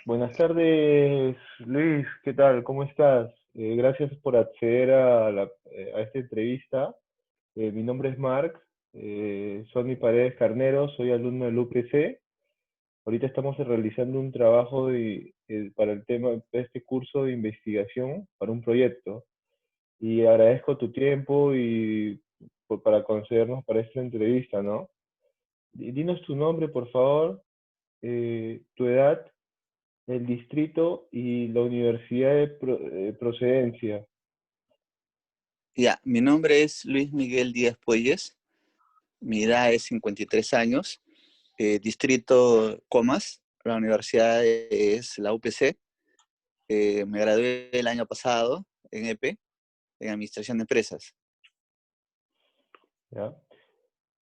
Buenas tardes, Luis, ¿qué tal? ¿Cómo estás? Gracias por acceder a esta entrevista. Mi nombre es Marc, soy mi Paredes Carnero, soy alumno del UPC. Ahorita estamos realizando un trabajo para el tema de este curso de investigación para un proyecto. Y agradezco tu tiempo para concedernos para esta entrevista, ¿no? Dinos tu nombre, por favor, tu edad, el distrito y la universidad de procedencia. Ya, mi nombre es Luis Miguel Díaz Puelles, mi edad es 53 años, distrito Comas, la universidad es la UPC, me gradué el año pasado en EP, en Administración de Empresas. ¿Ya?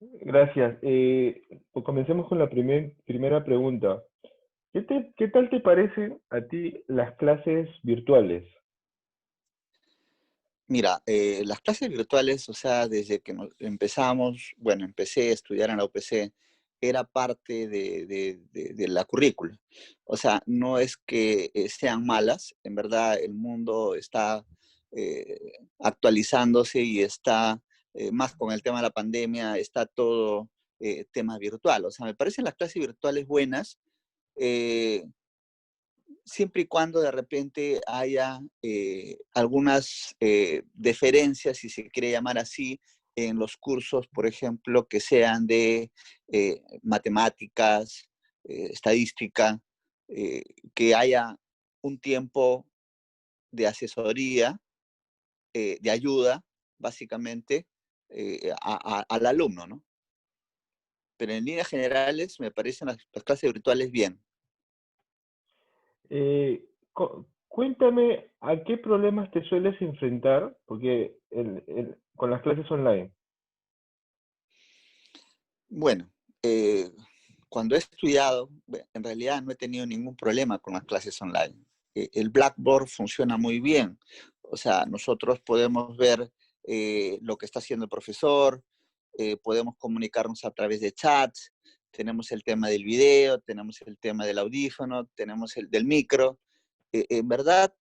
Gracias. Pues comencemos con la primera pregunta. ¿Qué tal te parecen a ti las clases virtuales? Mira, las clases virtuales, o sea, desde que empezamos, bueno, empecé a estudiar en la UPC, era parte de la currícula. O sea, no es que sean malas, en verdad el mundo está actualizándose y está, más con el tema de la pandemia, está todo tema virtual. O sea, me parecen las clases virtuales buenas. eh, Siempre y cuando de repente haya algunas deferencias, si se quiere llamar así, en los cursos, por ejemplo, que sean de matemáticas, estadística, eh, que haya un tiempo de asesoría, de ayuda, básicamente, al alumno, ¿no? Pero en líneas generales me parecen las clases virtuales bien. Cuéntame a qué problemas te sueles enfrentar, porque con las clases online. Bueno, eh, cuando he estudiado, en realidad no he tenido ningún problema con las clases online. El Blackboard funciona muy bien. O sea, nosotros podemos ver lo que está haciendo el profesor, podemos comunicarnos a través de chats, tenemos el tema del video, tenemos el tema del audífono, tenemos el del micro. En verdad,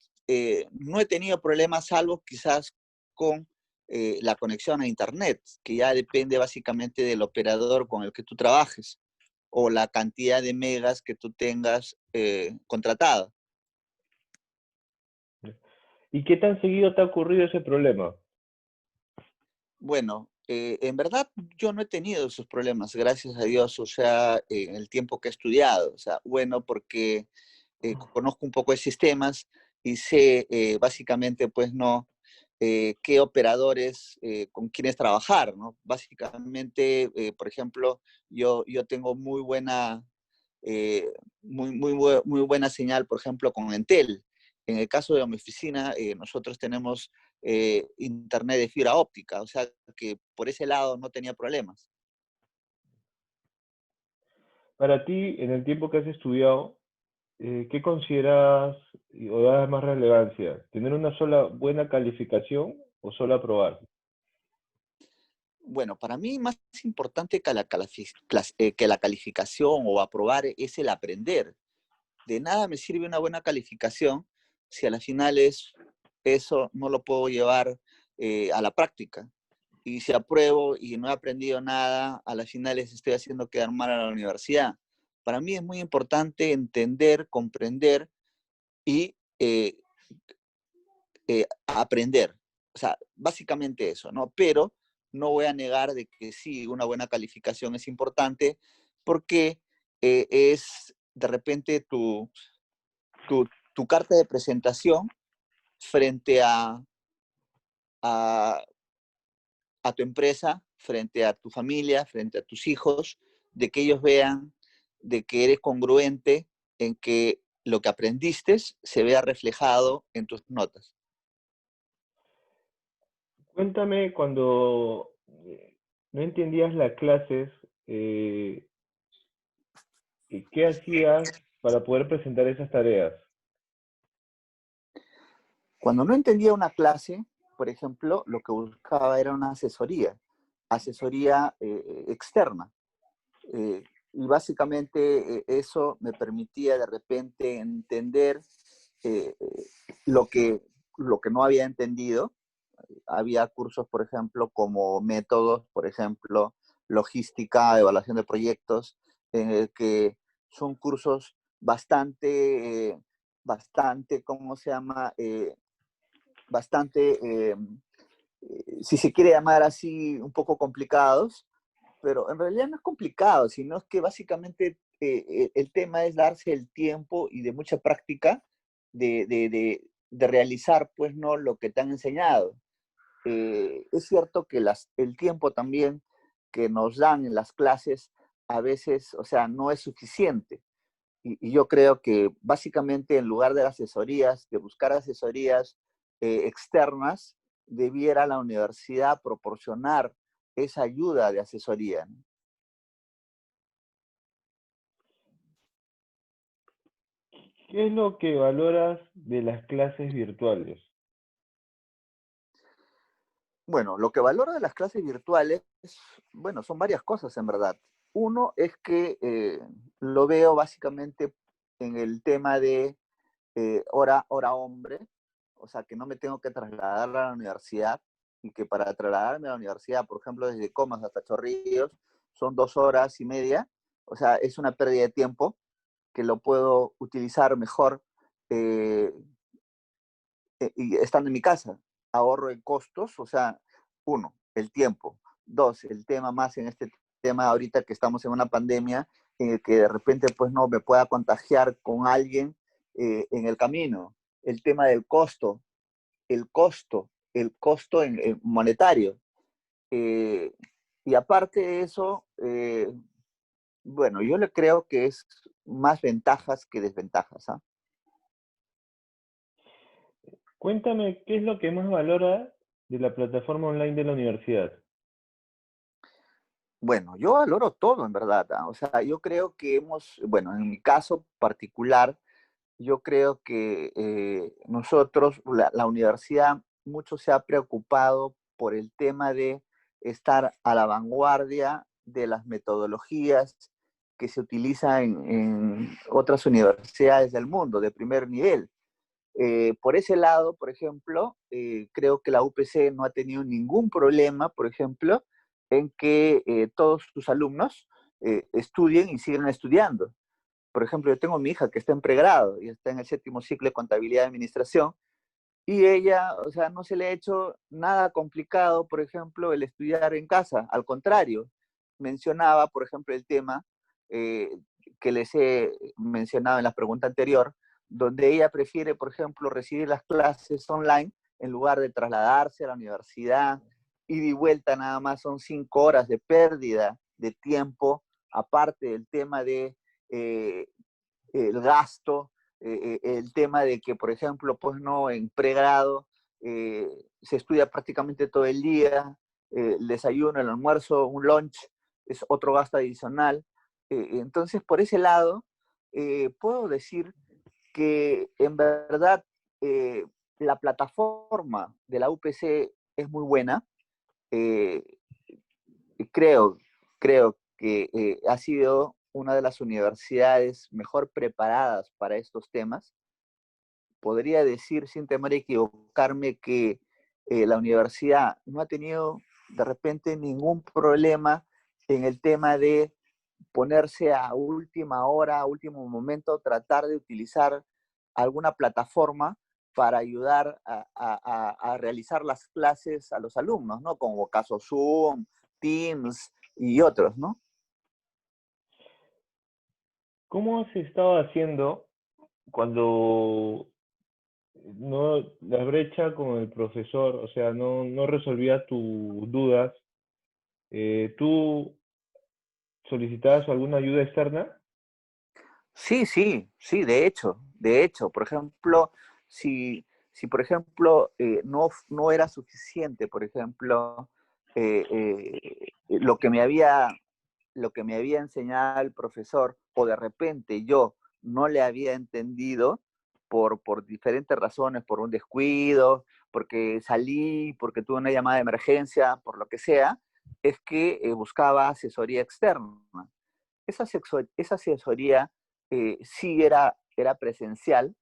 no he tenido problemas, salvo quizás con la conexión a Internet, que ya depende básicamente del operador con el que tú trabajes o la cantidad de megas que tú tengas contratada. ¿Y qué tan seguido te ha ocurrido ese problema? Bueno, en verdad yo no he tenido esos problemas, gracias a Dios, o sea, en el tiempo que he estudiado. O sea, bueno, porque conozco un poco de sistemas y sé básicamente, pues, no, qué operadores, con quienes trabajar, ¿no? Básicamente, por ejemplo, yo tengo eh, muy buena señal, por ejemplo, con Entel. En el caso de mi oficina, nosotros tenemos internet de fibra óptica, o sea que por ese lado no tenía problemas. Para ti, en el tiempo que has estudiado, ¿qué consideras o das más relevancia? ¿Tener una sola buena calificación o solo aprobar? Bueno, para mí más importante que que la calificación o aprobar es el aprender. De nada me sirve una buena calificación si a la final eso no lo puedo llevar a la práctica. Y si apruebo y no he aprendido nada, a las finales estoy haciendo quedar mal a la universidad. Para mí es muy importante entender, comprender y aprender. O sea, básicamente eso, ¿no? Pero no voy a negar de que sí, una buena calificación es importante porque es de repente tu carta de presentación frente a, a tu empresa, frente a tu familia, frente a tus hijos, de que ellos vean de que eres congruente en que lo que aprendiste se vea reflejado en tus notas. Cuéntame cuando no entendías las clases, eh, ¿qué hacías para poder presentar esas tareas? Cuando no entendía una clase, por ejemplo, lo que buscaba era una asesoría externa. Y básicamente eso me permitía de repente entender eh, lo que no había entendido. Había cursos, por ejemplo, como métodos, por ejemplo, logística, evaluación de proyectos, en el que son cursos bastante, ¿cómo se llama? Bastante, si se quiere llamar así, un poco complicados, pero en realidad no es complicado, sino es que básicamente el tema es darse el tiempo y de mucha práctica de realizar, pues, no lo que te han enseñado. Es cierto que el tiempo también que nos dan en las clases a veces, o sea, no es suficiente. Y yo creo que básicamente en lugar de asesorías, de buscar asesorías externas, debiera la universidad proporcionar esa ayuda de asesoría, ¿no? ¿Qué es lo que valoras de las clases virtuales? Bueno, lo que valoro de las clases virtuales, bueno, son varias cosas en verdad. Uno es que lo veo básicamente en el tema de hora hombre, o sea, que no me tengo que trasladar a la universidad y que para trasladarme a la universidad, por ejemplo, desde Comas hasta Chorrillos, son 2 horas y media, o sea, es una pérdida de tiempo que lo puedo utilizar mejor eh, y estando en mi casa. Ahorro en costos, o sea, uno, el tiempo. Dos, el tema más en este tema ahorita que estamos en una pandemia, en el que de repente pues no me pueda contagiar con alguien en el camino. El tema del costo, el costo en monetario. Eh, y aparte de eso, bueno, yo le creo que es más ventajas que desventajas, ¿ah? Cuéntame, ¿qué es lo que más valora de la plataforma online de la universidad? Bueno, yo valoro todo en verdad, ¿ah? O sea, yo creo que bueno, en mi caso particular, yo creo que nosotros, la universidad, mucho se ha preocupado por el tema de estar a la vanguardia de las metodologías que se utilizan en otras universidades del mundo de primer nivel. Por ese lado, por ejemplo, creo que la UPC no ha tenido ningún problema, por ejemplo, en que todos sus alumnos estudien y sigan estudiando. Por ejemplo, yo tengo mi hija que está en pregrado y está en el 7.º ciclo de contabilidad y administración, y ella, o sea, no se le ha hecho nada complicado, por ejemplo, el estudiar en casa. Al contrario, mencionaba, por ejemplo, el tema eh, que les he mencionado en la pregunta anterior, donde ella prefiere, por ejemplo, recibir las clases online en lugar de trasladarse a la universidad. Ida y vuelta nada más son 5 horas de pérdida de tiempo, aparte del tema de eh, el gasto, el tema de que, por ejemplo, pues no, en pregrado se estudia prácticamente todo el día, el desayuno, el almuerzo, un lunch, es otro gasto adicional. Entonces, por ese lado, puedo decir que en verdad eh, la plataforma de la UPC es muy buena. Eh, creo, creo que ha sido una de las universidades mejor preparadas para estos temas. Podría decir, sin temor a equivocarme, que la universidad no ha tenido de repente ningún problema en el tema de ponerse a última hora, a último momento, tratar de utilizar alguna plataforma para ayudar a realizar las clases a los alumnos, ¿no? Como caso Zoom, Teams y otros, ¿no? ¿Cómo has estado haciendo cuando no la brecha con el profesor, o sea, no resolvía tus dudas? ¿Tú solicitabas alguna ayuda externa? Sí, sí, sí, de hecho, por ejemplo, si por ejemplo, no era suficiente, por ejemplo, eh, lo que me había enseñado el profesor, o de repente yo no le había entendido por diferentes razones, por un descuido, porque salí, porque tuve una llamada de emergencia, por lo que sea, es que buscaba asesoría externa. esa asesoría sí era presencial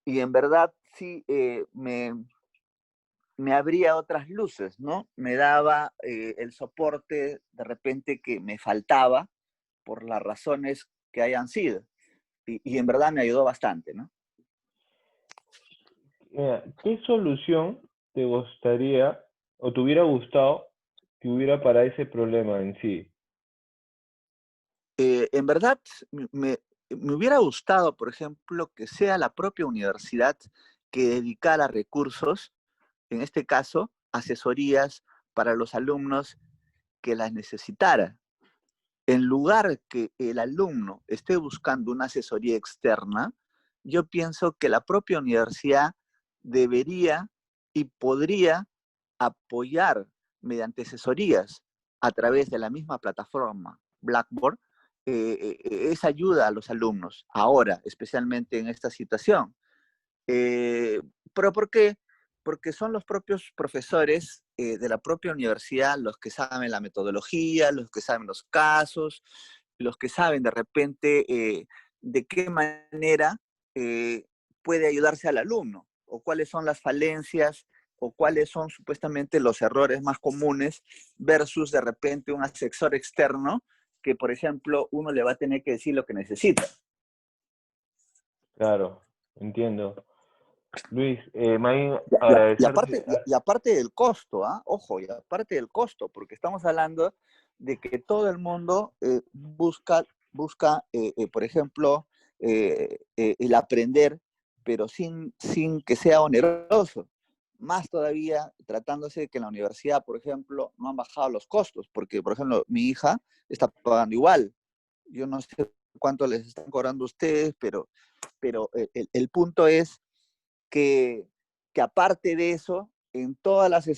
y en verdad sí me abría otras luces, ¿no? Me daba el soporte de repente que me faltaba por las razones que hayan sido. Y en verdad me ayudó bastante, ¿no? ¿Qué solución te gustaría o te hubiera gustado que hubiera para ese problema en sí? En verdad, me hubiera gustado, por ejemplo, que sea la propia universidad que dedicara recursos, en este caso, asesorías para los alumnos que las necesitara. En lugar que el alumno esté buscando una asesoría externa, yo pienso que la propia universidad debería y podría apoyar mediante asesorías a través de la misma plataforma Blackboard esa ayuda a los alumnos, ahora, especialmente en esta situación. Eh, ¿Pero por qué? Porque son los propios profesores de la propia universidad los que saben la metodología, los que saben los casos, los que saben de repente de qué manera eh, puede ayudarse al alumno, o cuáles son las falencias, o cuáles son supuestamente los errores más comunes, versus de repente un asesor externo que, por ejemplo, uno le va a tener que decir lo que necesita. Claro, entiendo. Luis, Maín, Y agradecerte. aparte, y aparte del costo, ¿ah? Ojo, y aparte del costo, porque estamos hablando de que todo el mundo busca por ejemplo, el aprender, pero sin que sea oneroso. Más todavía tratándose de que en la universidad, por ejemplo, no han bajado los costos, porque, por ejemplo, mi hija está pagando igual. Yo no sé cuánto les están cobrando a ustedes, pero el punto es que, que aparte de eso, en todas las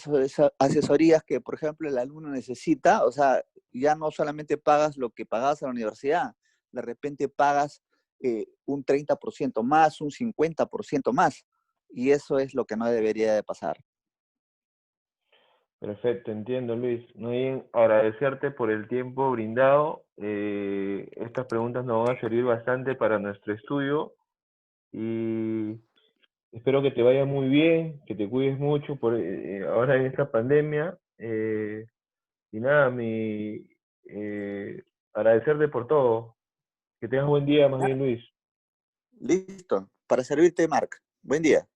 asesorías que, por ejemplo, el alumno necesita, o sea, ya no solamente pagas lo que pagabas a la universidad, de repente pagas un 30% más, un 50% más, y eso es lo que no debería de pasar. Perfecto, entiendo, Luis. Muy bien, agradecerte por el tiempo brindado. Estas preguntas nos van a servir bastante para nuestro estudio y espero que te vaya muy bien, que te cuides mucho por ahora en esta pandemia. Y nada, agradecerte por todo. Que tengas buen día, más ¿Ya? bien, Luis. Listo, para servirte, Marc. Buen día.